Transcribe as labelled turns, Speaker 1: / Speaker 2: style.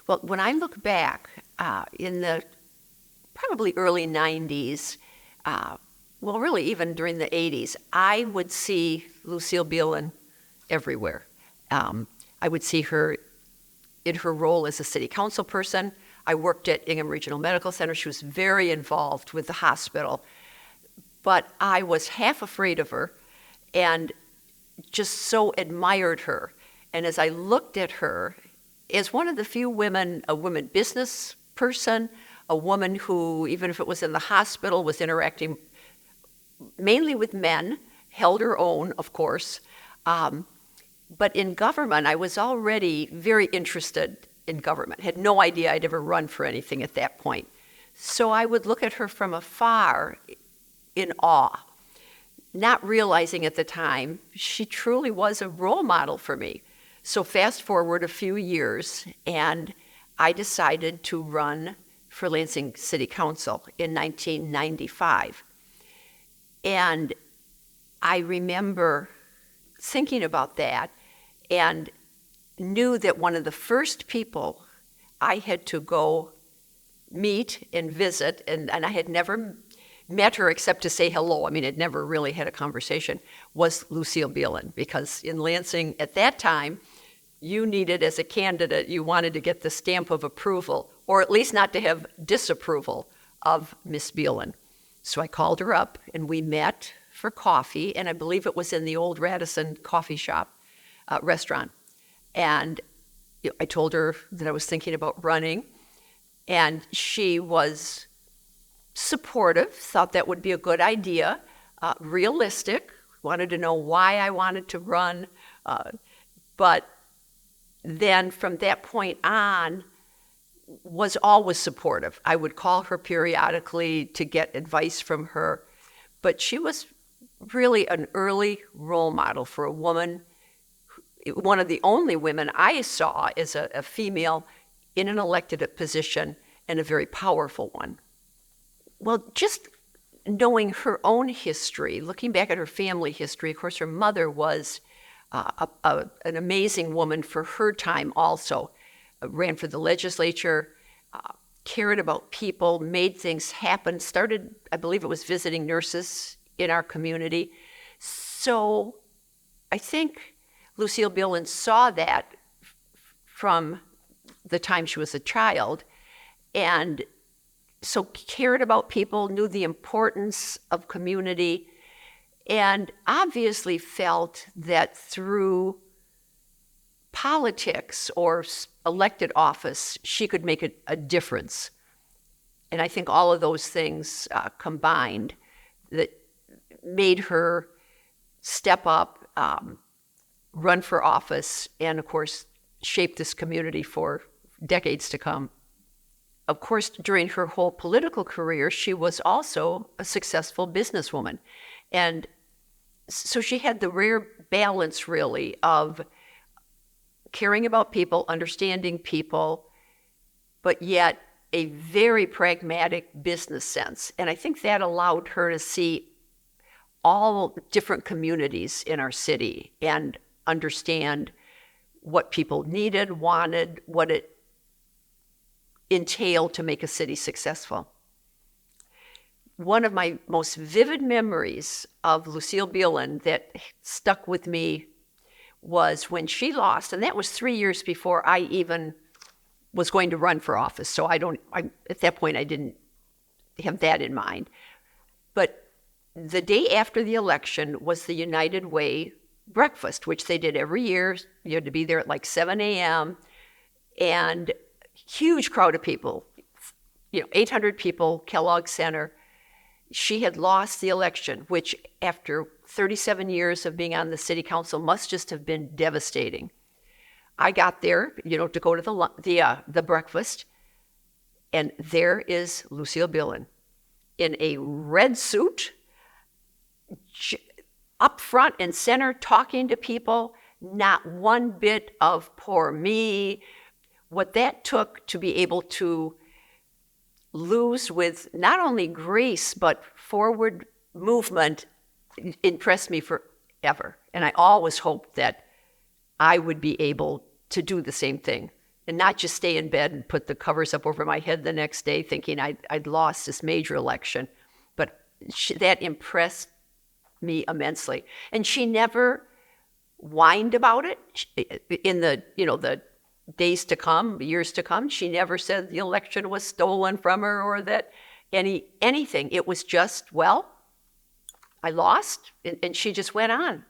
Speaker 1: Well, when I look back in the probably early 90s, well, really even during the 80s, I would see Lucille Belen everywhere. I would see her in her role as a city council person. I worked at Ingham Regional Medical Center. She was very involved with the hospital. But I was half afraid of her and just so admired her. And as I looked at her, as one of the few women, a woman business person, a woman who, even if it was in the hospital, was interacting mainly with men, held her own, of course. But in government, I was already very interested in government. Had no idea I'd ever run for anything at that point. So I would look at her from afar in awe, not realizing at the time she truly was a role model for me. So fast forward a few years, and I decided to run for Lansing City Council in 1995. And I remember thinking about that and knew that one of the first people I had to go meet and visit, and I had never met her except to say hello, I mean, I'd never really had a conversation, was Lucille Belen. Because in Lansing at that time, you needed, as a candidate, you wanted to get the stamp of approval, or at least not to have disapproval of Miss Belen. So I called her up, and we met for coffee, and I believe it was in the old Radisson coffee shop, restaurant. And I told her that I was thinking about running, and she was supportive, thought that would be a good idea, realistic, wanted to know why I wanted to run, but then from that point on, was always supportive. I would call her periodically to get advice from her, but she was really an early role model for a woman, one of the only women I saw as a female in an elected position, and a very powerful one. Well, just knowing her own history, looking back at her family history, of course, her mother was an amazing woman for her time also. Ran for the legislature, cared about people, made things happen, started, I believe it was visiting nurses in our community. So I think Lucille Belen saw that from the time she was a child, and so cared about people, knew the importance of community, and obviously felt that through politics or elected office, she could make a difference. And I think all of those things combined that made her step up, run for office, and of course, shape this community for decades to come. Of course, during her whole political career, she was also a successful businesswoman. And so she had the rare balance, really, of caring about people, understanding people, but yet a very pragmatic business sense. And I think that allowed her to see all different communities in our city and understand what people needed, wanted, what it entailed to make a city successful. One of my most vivid memories of Lucille Belen that stuck with me was when she lost, and that was 3 years before I even was going to run for office. So at that point, I didn't have that in mind. But the day after the election was the United Way breakfast, which they did every year. You had to be there at like 7 a.m. and huge crowd of people, 800 people, Kellogg Center. She had lost the election, which after 37 years of being on the city council must just have been devastating. I got there, to go to the breakfast, and there is Lucille Belen in a red suit, up front and center, talking to people, not one bit of poor me. What that took to be able to lose with not only grace, but forward movement impressed me forever. And I always hoped that I would be able to do the same thing and not just stay in bed and put the covers up over my head the next day thinking I'd lost this major election. But that impressed me immensely. And she never whined about it in the, the days to come, years to come. She never said the election was stolen from her or that anything. It was just, well, I lost, and she just went on.